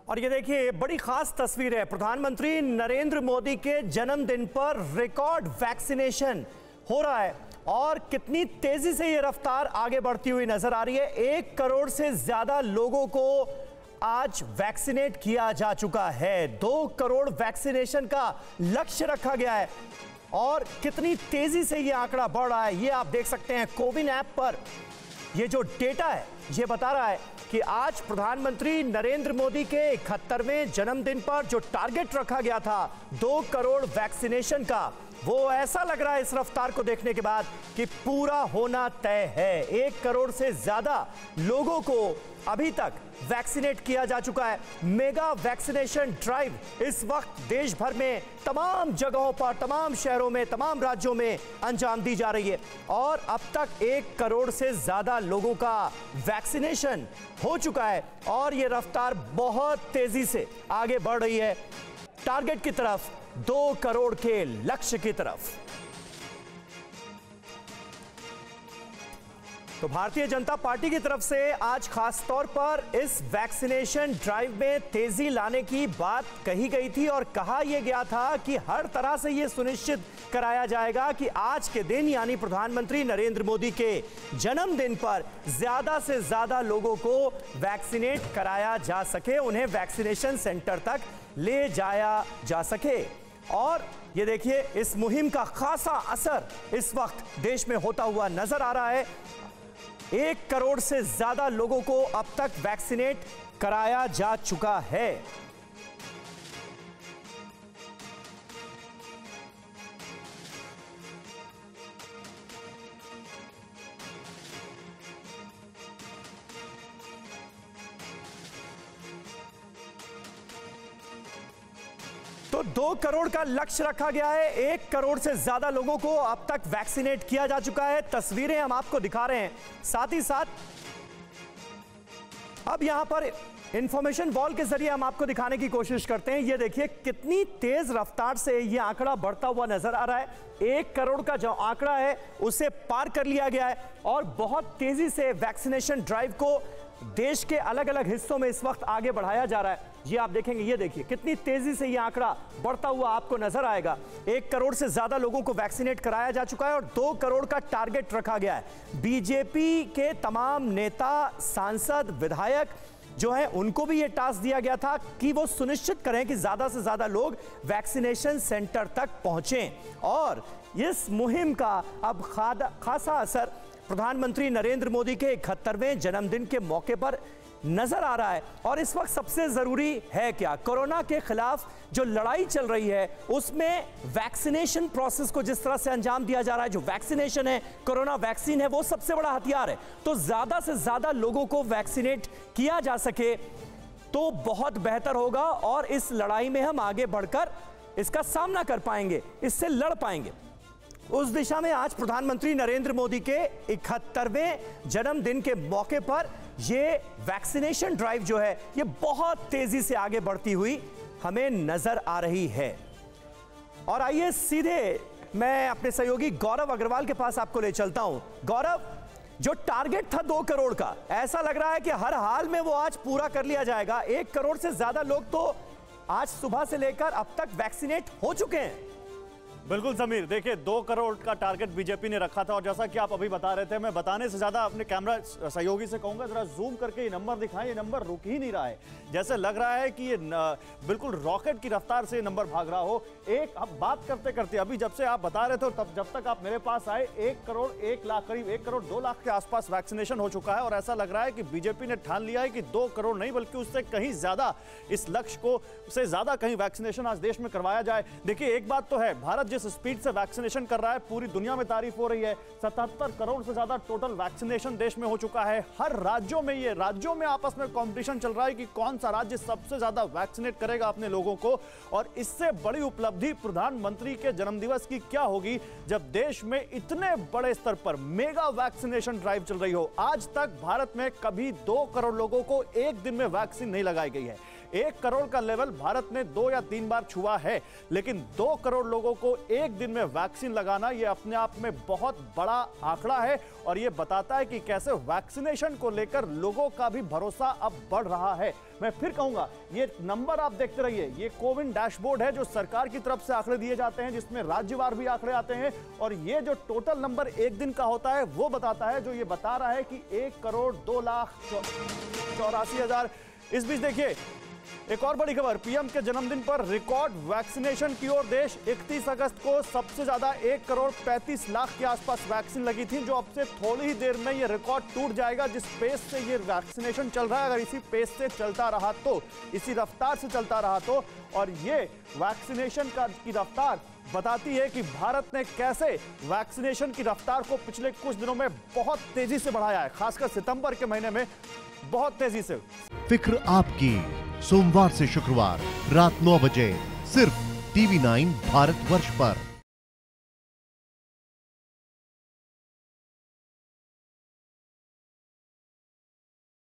और ये देखिए बड़ी खास तस्वीर है। प्रधानमंत्री नरेंद्र मोदी के जन्मदिन पर रिकॉर्ड वैक्सीनेशन हो रहा है और कितनी तेजी से ये रफ्तार आगे बढ़ती हुई नजर आ रही है। 1 करोड़ से ज्यादा लोगों को आज वैक्सीनेट किया जा चुका है। 2 करोड़ वैक्सीनेशन का लक्ष्य रखा गया है और कितनी तेजी से ये आंकड़ा बढ़ रहा है ये आप देख सकते हैं। कोविन ऐप पर ये जो डेटा है ये बता रहा है कि आज प्रधानमंत्री नरेंद्र मोदी के 71वें जन्मदिन पर जो टारगेट रखा गया था 2 करोड़ वैक्सीनेशन का, वो ऐसा लग रहा है इस रफ्तार को देखने के बाद कि पूरा होना तय है। 1 करोड़ से ज्यादा लोगों को अभी तक वैक्सीनेट किया जा चुका है। मेगा वैक्सीनेशन ड्राइव इस वक्त देश भर में तमाम जगहों पर, तमाम शहरों में, तमाम राज्यों में अंजाम दी जा रही है और अब तक 1 करोड़ से ज्यादा लोगों का वैक्सीनेशन हो चुका है और ये रफ्तार बहुत तेजी से आगे बढ़ रही है टारगेट की तरफ, 2 करोड़ के लक्ष्य की तरफ। तो भारतीय जनता पार्टी की तरफ से आज खास तौर पर इस वैक्सीनेशन ड्राइव में तेजी लाने की बात कही गई थी और कहा यह गया था कि हर तरह से यह सुनिश्चित कराया जाएगा कि आज के दिन यानी प्रधानमंत्री नरेंद्र मोदी के जन्मदिन पर ज्यादा से ज्यादा लोगों को वैक्सीनेट कराया जा सके, उन्हें वैक्सीनेशन सेंटर तक ले जाया जा सके। और ये देखिए इस मुहिम का खासा असर इस वक्त देश में होता हुआ नजर आ रहा है। 1 करोड़ से ज्यादा लोगों को अब तक वैक्सीनेट कराया जा चुका है। तो 2 करोड़ का लक्ष्य रखा गया है। 1 करोड़ से ज्यादा लोगों को अब तक वैक्सीनेट किया जा चुका है। तस्वीरें हम आपको दिखा रहे हैं, साथ ही साथ अब यहां पर इंफॉर्मेशन वॉल के जरिए हम आपको दिखाने की कोशिश करते हैं। ये देखिए कितनी तेज रफ्तार से ये आंकड़ा बढ़ता हुआ नजर आ रहा है। 1 करोड़ का जो आंकड़ा है उसे पार कर लिया गया है और बहुत तेजी से वैक्सीनेशन ड्राइव को देश के अलग अलग हिस्सों में इस वक्त आगे बढ़ाया जा रहा है। ये आप देखेंगे, ये देखिए कितनी तेजी से ये आंकड़ा बढ़ता हुआ आपको नजर आएगा। 1 करोड़ से ज्यादा लोगों को वैक्सीनेट कराया जा चुका है और 2 करोड़ का टारगेट रखा गया है। बीजेपी के तमाम नेता, सांसद, विधायक जो है उनको भी ये टास्क दिया गया था कि वो सुनिश्चित करें कि ज्यादा से ज्यादा लोग वैक्सीनेशन सेंटर तक पहुंचें और इस मुहिम का अब खासा असर प्रधानमंत्री नरेंद्र मोदी के 71वें जन्मदिन के मौके पर नजर आ रहा है। और इस वक्त सबसे जरूरी है क्या, कोरोना के खिलाफ जो लड़ाई चल रही है उसमें वैक्सीनेशन प्रोसेस को जिस तरह से अंजाम दिया जा रहा है, जो वैक्सीनेशन है, कोरोना वैक्सीन है, वो सबसे बड़ा हथियार है। तो ज्यादा से ज्यादा लोगों को वैक्सीनेट किया जा सके तो बहुत बेहतर होगा और इस लड़ाई में हम आगे बढ़कर इसका सामना कर पाएंगे, इससे लड़ पाएंगे। उस दिशा में आज प्रधानमंत्री नरेंद्र मोदी के 71वें जन्मदिन के मौके पर ये वैक्सीनेशन ड्राइव जो है ये बहुत तेजी से आगे बढ़ती हुई हमें नजर आ रही है। और आइए सीधे मैं अपने सहयोगी गौरव अग्रवाल के पास आपको ले चलता हूं। गौरव, जो टारगेट था 2 करोड़ का, ऐसा लग रहा है कि हर हाल में वो आज पूरा कर लिया जाएगा। 1 करोड़ से ज्यादा लोग तो आज सुबह से लेकर अब तक वैक्सीनेट हो चुके हैं। बिल्कुल समीर, देखिए 2 करोड़ का टारगेट बीजेपी ने रखा था और जैसा कि आप अभी बता रहे थे, मैं बताने से ज्यादा अपने कैमरा सहयोगी से कहूंगा जरा जूम करके ये नंबर दिखाएं। ये नंबर रुक ही नहीं रहा है, जैसे लग रहा है कि ये बिल्कुल रॉकेट की रफ्तार से नंबर भाग रहा हो। अब बात करते करते अभी जब से आप बता रहे थे तब जब तक आप मेरे पास आए 1 करोड़ 1 लाख, करीब 1 करोड़ 2 लाख के आसपास वैक्सीनेशन हो चुका है और ऐसा लग रहा है कि बीजेपी ने ठान लिया है कि 2 करोड़ नहीं बल्कि उससे कहीं ज्यादा इस लक्ष्य को से ज्यादा कहीं वैक्सीनेशन आज देश में करवाया जाए। देखिए एक बात तो है, भारत जिस स्पीड से वैक्सीनेशन कर रहा है पूरी दुनिया में तारीफ हो रही है। 77 करोड़ से ज्यादा टोटल वैक्सीनेशन देश में हो चुका है। हर राज्यों में ये राज्यों में आपस में कंपटीशन चल रहा है कि कौन सा राज्य सबसे ज्यादा वैक्सीनेट करेगा अपने लोगों को। और इससे बड़ी उपलब्धि प्रधानमंत्री के जन्मदिवस की क्या होगी जब देश में इतने बड़े स्तर पर मेगा वैक्सीनेशन ड्राइव चल रही हो। आज तक भारत में कभी 2 करोड़ लोगों को एक दिन में वैक्सीन नहीं लगाई गई है। 1 करोड़ का लेवल भारत ने 2 या 3 बार छुआ है, लेकिन 2 करोड़ लोगों को एक दिन में वैक्सीन लगाना यह अपने आप में बहुत बड़ा आंकड़ा है और यह बताता है कि कैसे वैक्सीनेशन को लेकर लोगों का भी भरोसा अब बढ़ रहा है। मैं फिर कहूंगा, ये नंबर आप देखते रहिए, ये कोविन डैशबोर्ड है जो सरकार की तरफ से आंकड़े दिए जाते हैं, जिसमें राज्यवार भी आंकड़े आते हैं और ये जो टोटल नंबर एक दिन का होता है वो बताता है, जो ये बता रहा है कि 1 करोड़ 2,84,000। इस बीच देखिए एक और बड़ी खबर, पीएम के जन्मदिन पर रिकॉर्ड वैक्सीनेशन की ओर देश। 31 अगस्त को सबसे ज्यादा 1 करोड़ 35 लाख के आसपास वैक्सीन लगी थी, जो अब से थोड़ी ही देर में ये रिकॉर्ड टूट जाएगा। जिस पेस से ये वैक्सीनेशन चल रहा है, अगर इसी पेस से चलता रहा तो, इसी रफ्तार से चलता रहा तो, और ये वैक्सीनेशन की रफ्तार बताती है कि भारत ने कैसे वैक्सीनेशन की रफ्तार को पिछले कुछ दिनों में बहुत तेजी से बढ़ाया है, खासकर सितंबर के महीने में बहुत तेजी से। फिक्र आपकी, सोमवार से शुक्रवार रात 9 बजे सिर्फ TV9 भारतवर्ष पर।